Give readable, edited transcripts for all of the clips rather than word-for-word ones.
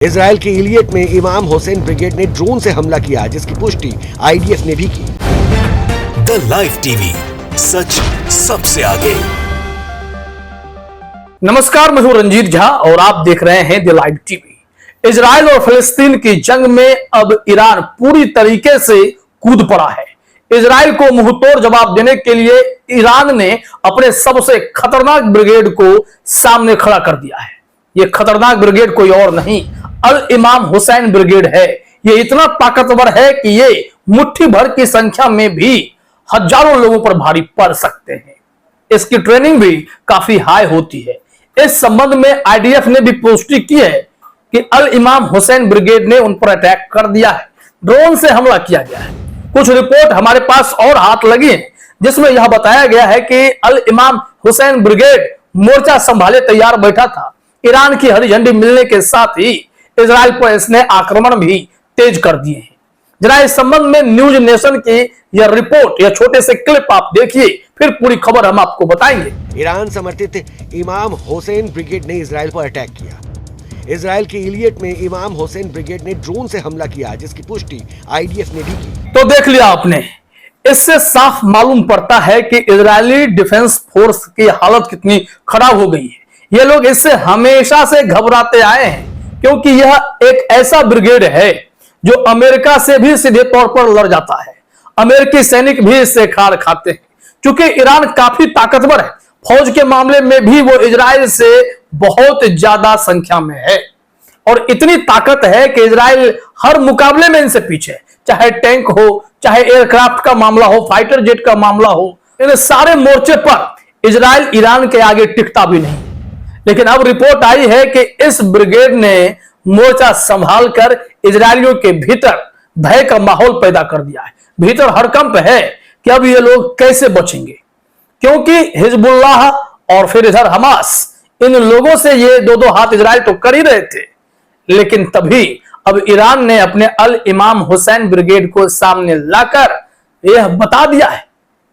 Israel के Elliot में इमाम हुसैन ब्रिगेड ने ड्रोन से हमला किया, जिसकी पुष्टि आईडीएफ ने भी की। द लाइव टीवी, सच सबसे आगे। नमस्कार, मैं हूं रंजीत झा और आप देख रहे हैं द लाइव टीवी। इजराइल और फिलिस्तीन की जंग में अब ईरान पूरी तरीके से कूद पड़ा है। इजराइल को मुंहतोड़ जवाब देने के लिए ईरान ने अपने सबसे खतरनाक ब्रिगेड को सामने खड़ा कर दिया है। यह खतरनाक ब्रिगेड कोई और नहीं, अल इमाम हुसैन ब्रिगेड है। यह इतना ताकतवर है कि यह मुट्ठी भर की संख्या में भी हजारों लोगों पर भारी पड़ सकते हैं। इसकी ट्रेनिंग भी काफी हाई होती है। इस संबंध में आईडीएफ ने भी पुष्टि की है कि अल इमाम हुसैन ब्रिगेड ने उन पर अटैक कर दिया है, ड्रोन से हमला किया गया है। कुछ रिपोर्ट हमारे पास और हाथ लगी है, जिसमें यह बताया गया है कि अल इमाम हुसैन ब्रिगेड मोर्चा संभाले तैयार बैठा था। ईरान की हरी झंडी मिलने के साथ ही इजराइल पर इसने आक्रमण भी तेज कर दिए हैं। जरा इस संबंध में न्यूज नेशन की यह रिपोर्ट या छोटे से क्लिप आप देखिए, फिर पूरी खबर हम आपको बताएंगे। ईरान समर्थित इमाम हुसैन ब्रिगेड ने इजराइल पर अटैक किया। इजराइल के इलियट में इमाम हुसैन ब्रिगेड ने ड्रोन से हमला किया, जिसकी पुष्टि आईडीएफ ने भी की। तो देख लिया आपने, इससे साफ मालूम पड़ता है कि इजरायली डिफेंस फोर्स की हालत कितनी खराब हो गई है। ये लोग इससे हमेशा से घबराते आए हैं, क्योंकि यह एक ऐसा ब्रिगेड है जो अमेरिका से भी सीधे तौर पर लड़ जाता है। अमेरिकी सैनिक भी इससे खार खाते हैं। क्योंकि ईरान काफी ताकतवर है, फौज के मामले में भी वो इजराइल से बहुत ज्यादा संख्या में है और इतनी ताकत है कि इजराइल हर मुकाबले में इनसे पीछे है। चाहे टैंक हो, चाहे एयरक्राफ्ट का मामला हो, फाइटर जेट का मामला हो, इन सारे मोर्चे पर इजराइल ईरान के आगे टिकता भी नहीं। लेकिन अब रिपोर्ट आई है कि इस ब्रिगेड ने मोर्चा संभालकर इजरायलियों के भीतर भय का माहौल पैदा कर दिया है। भीतर हड़कंप है कि अब ये लोग कैसे बचेंगे, क्योंकि हिजबुल्लाह और फिर इधर हमास, इन लोगों से ये दो दो हाथ इजराइल तो कर ही रहे थे। लेकिन तभी अब ईरान ने अपने अल इमाम हुसैन ब्रिगेड को सामने लाकर यह बता दिया है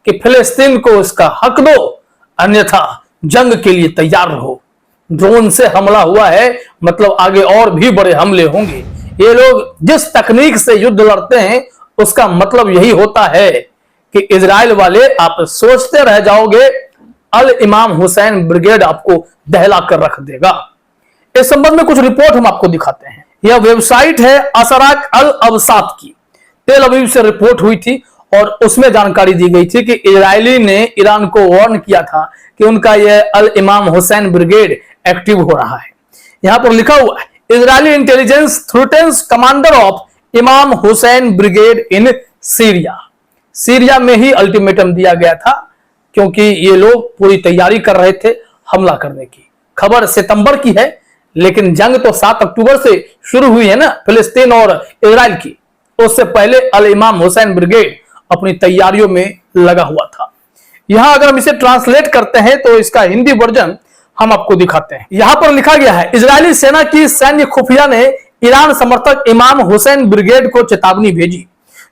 कि फिलिस्तीन को इसका हक दो, अन्यथा जंग के लिए तैयार रहो। ड्रोन से हमला हुआ है, मतलब आगे और भी बड़े हमले होंगे। ये लोग जिस तकनीक से युद्ध लड़ते हैं, उसका मतलब यही होता है कि इजराइल वाले, आप सोचते रह जाओगे, अल इमाम हुसैन ब्रिगेड आपको दहला कर रख देगा। इस संबंध में कुछ रिपोर्ट हम आपको दिखाते हैं। यह वेबसाइट है असराक अल अवसात की, तेल अवीव से रिपोर्ट हुई थी और उसमें जानकारी दी गई थी कि इजरायली ने ईरान को वार्न किया था कि उनका यह अल इमाम हुसैन ब्रिगेड एक्टिव हो रहा है। यहां पर लिखा हुआ है, Israeli intelligence threatens commander of Imam Hussain brigade in Syria. Syria में ही अल्टीमेटम दिया गया था, क्योंकि ये लोग पूरी तैयारी कर रहे थे हमला करने की। खबर सितंबर की है, लेकिन जंग तो 7 अक्टूबर से शुरू हुई है ना, फिलिस्तीन और इजराइल की। उससे पहले अल इमाम हुसैन ब्रिगेड अपनी तैयारियों में लगा हुआ था। यहां अगर हम इसे ट्रांसलेट करते हैं तो इसका हिंदी वर्जन हम आपको दिखाते हैं। यहां पर लिखा गया है, इजरायली सेना की सैन्य खुफिया ने ईरान समर्थक इमाम हुसैन ब्रिगेड को चेतावनी भेजी,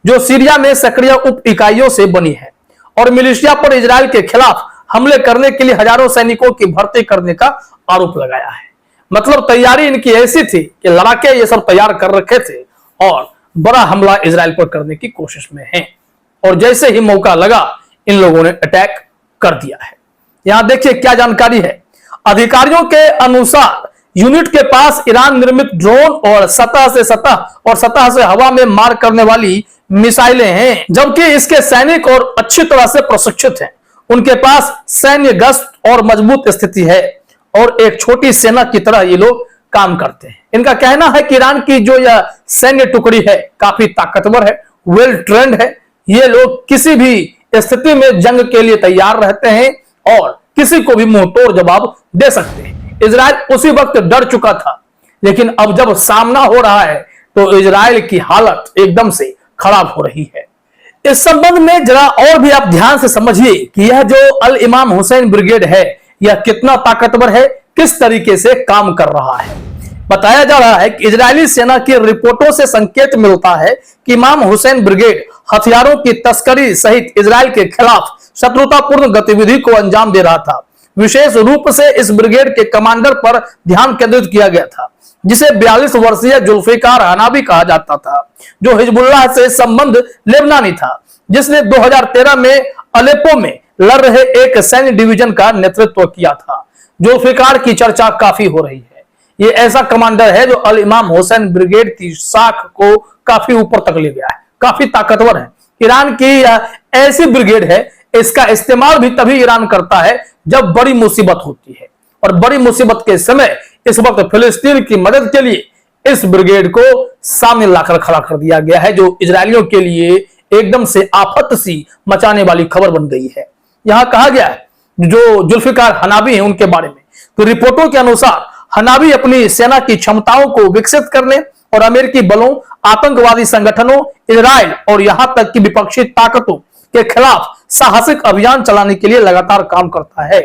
जो सीरिया में सक्रिय उप इकाइयों से बनी है और मिलिशिया पर इजराइल के खिलाफ हमले करने के लिए हजारों सैनिकों की भर्ती करने का आरोप लगाया है। मतलब तैयारी इनकी ऐसी थी कि लड़ाके ये सब तैयार कर रखे थे और बड़ा हमला इजराइल पर करने की कोशिश में है। और जैसे ही मौका लगा, इन लोगों ने अटैक कर दिया है। यहां देखिए क्या जानकारी है। अधिकारियों के अनुसार यूनिट के पास ईरान निर्मित ड्रोन और सतह से हवा में मार करने वाली मिसाइलें हैं, जबकि इसके सैनिक और अच्छी तरह से प्रशिक्षित हैं। उनके पास सैन्य गश्त और मजबूत स्थिति है और एक छोटी सेना की तरह ये लोग काम करते हैं। इनका कहना है कि ईरान की जो यह सैन्य टुकड़ी है काफी ताकतवर है, वेल ट्रेंड है। ये लोग किसी भी स्थिति में जंग के लिए तैयार रहते हैं और किसी को भी मुंह तोड़ जवाब दे सकते हैं। इजराइल उसी वक्त डर चुका था, लेकिन अब जब सामना हो रहा है तो इजराइल की हालत एकदम से खराब हो रही है। इस संबंध में जरा और भी आप ध्यान से समझिए कि यह जो अल इमाम हुसैन ब्रिगेड है, यह कितना ताकतवर है, किस तरीके से काम कर रहा है। बताया जा रहा है कि इजरायली सेना की रिपोर्टों से संकेत मिलता है कि इमाम हुसैन ब्रिगेड हथियारों की तस्करी सहित इजराइल के खिलाफ शत्रुतापूर्ण गतिविधि को अंजाम दे रहा था। विशेष रूप से इस ब्रिगेड के कमांडर पर ध्यान केंद्रित किया गया था, जिसे 42 वर्षीय जुल्फिकार हनाबी कहा जाता था, जो हिजबुल्लाह से संबंध लेबनानी था, जिसने 2013 में अलेप्पो में लड़ रहे एक सैन्य डिवीजन का नेतृत्व किया था। जुल्फिकार की चर्चा काफी हो रही है। ये ऐसा कमांडर है जो अल इमाम हुसैन ब्रिगेड की साख को काफी ऊपर तक ले गया है, काफी ताकतवर है। ईरान की ऐसी ब्रिगेड है, इसका इस्तेमाल भी तभी ईरान करता है जब बड़ी मुसीबत होती है, और बड़ी मुसीबत के समय इस वक्त फिलिस्तीन की मदद के लिए इस ब्रिगेड को सामने लाकर खड़ा कर दिया गया है, जो इजरायलियों के लिए एकदम से आफत सी मचाने वाली खबर बन गई है। यहां कहा गया है जो जुल्फिकार हनाबी है उनके बारे में, तो रिपोर्टों के अनुसार हनाबी अपनी सेना की क्षमताओं को विकसित करने और अमेरिकी बलों, आतंकवादी संगठनों, इजराइल और यहां तक कि विपक्षी ताकतों के खिलाफ साहसिक अभियान चलाने के लिए लगातार काम करता है।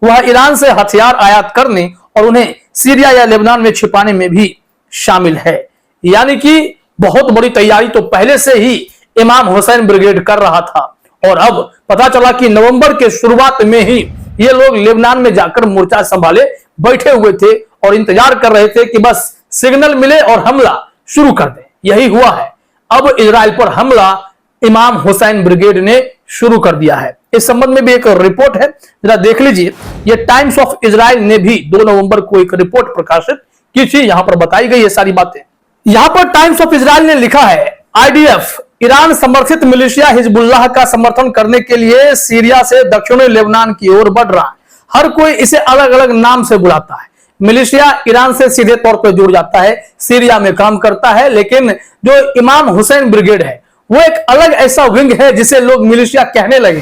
वह ईरान से हथियार आयात करने और उन्हें सीरिया या लेबनान में छिपाने में भी शामिल है। यानी कि बहुत बड़ी तैयारी तो पहले से ही इमाम हुसैन ब्रिगेड कर रहा था, और अब पता चला कि नवंबर के शुरुआत में ही ये लोग लेबनान में जाकर मोर्चा संभाले बैठे हुए थे और इंतजार कर रहे थे कि बस सिग्नल मिले और हमला शुरू कर दे। यही हुआ है। अब इजराइल पर हमला इमाम हुसैन ब्रिगेड ने शुरू कर दिया है। इस संबंध में भी एक रिपोर्ट है, जरा देख लीजिए। ये टाइम्स ऑफ इजराइल ने भी 2 नवंबर को एक रिपोर्ट प्रकाशित की थी, यहां पर बताई गई ये सारी बातें। यहां पर टाइम्स ऑफ इजराइल ने लिखा है, आईडीएफ ईरान समर्थित मिलिशिया हिजबुल्लाह का समर्थन करने के लिए सीरिया से दक्षिणी लेबनान की ओर बढ़ रहा है। हर कोई इसे अलग अलग नाम से बुलाता है। मिलिशिया ईरान से सीधे तौर पर जुड़ जाता है, सीरिया में काम करता है, लेकिन जो इमाम हुसैन ब्रिगेड है वो एक अलग ऐसा विंग है जिसे लोग मिलिशिया कहने लगे।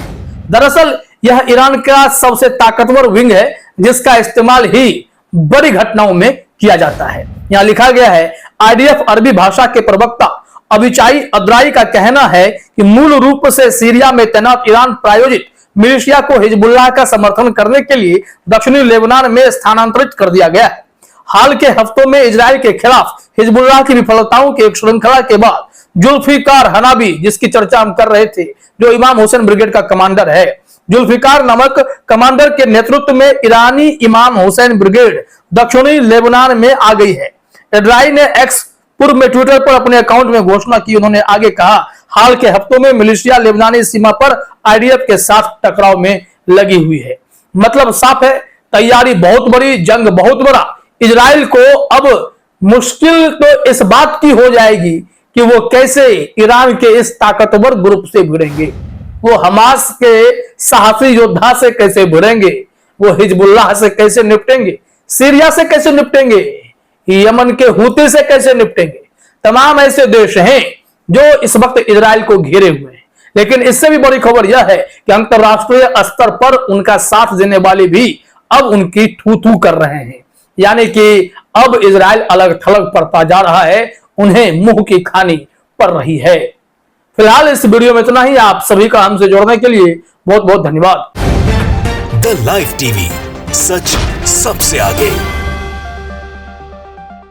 दरअसल यह ईरान का सबसे ताकतवर विंग है, जिसका इस्तेमाल ही बड़ी घटनाओं में किया जाता है। यहां लिखा गया है, आईडीएफ अरबी भाषा के प्रवक्ता अबिचाई अद्राई का कहना है कि मूल रूप से सीरिया में तैनात ईरान प्रायोजित मिलिशिया को हिजबुल्लाह का समर्थन करने के लिए दक्षिणी लेबनान में स्थानांतरित कर दिया गया है। हाल के हफ्तों में इजराइल के खिलाफ हिजबुल्लाह की विफलताओं की एक श्रृंखला के बाद जुल्फिकार हनाबी, जिसकी चर्चा हम कर रहे थे, जो इमाम हुसैन ब्रिगेड का कमांडर है, जुल्फिकार नामक कमांडर के नेतृत्व में ईरानी इमाम हुसैन ब्रिगेड दक्षिणी लेबनान में आ गई है। इजराइल ने एक्स पूर्व में ट्विटर पर अपने अकाउंट में घोषणा की। उन्होंने आगे कहा, हाल के हफ्तों में मिलिशिया लेबनानी सीमा पर आईडीएफ के साथ टकराव में लगी हुई है। मतलब साफ है, तैयारी बहुत बड़ी, जंग बहुत बड़ा। इजराइल को अब मुश्किल तो इस बात की हो जाएगी कि वो कैसे ईरान के इस ताकतवर ग्रुप से भिड़ेंगे, वो हमास के साहसी योद्धा से कैसे भिड़ेंगे, वो हिजबुल्लाह से कैसे निपटेंगे, सीरिया से कैसे निपटेंगे, यमन के हूती से कैसे निपटेंगे। तमाम ऐसे देश हैं जो इस वक्त इजराइल को घेरे हुए हैं। लेकिन इससे भी बड़ी खबर यह है कि अंतरराष्ट्रीय स्तर पर उनका साथ देने वाले भी अब उनकी थू कर रहे हैं। यानी कि अब इजराइल अलग थलग पड़ता जा रहा है, उन्हें मुंह की खानी पड़ रही है। फिलहाल इस वीडियो में इतना ही। आप सभी का हमसे जुड़ने के लिए बहुत बहुत धन्यवाद। द लाइव टीवी, सच सबसे आगे।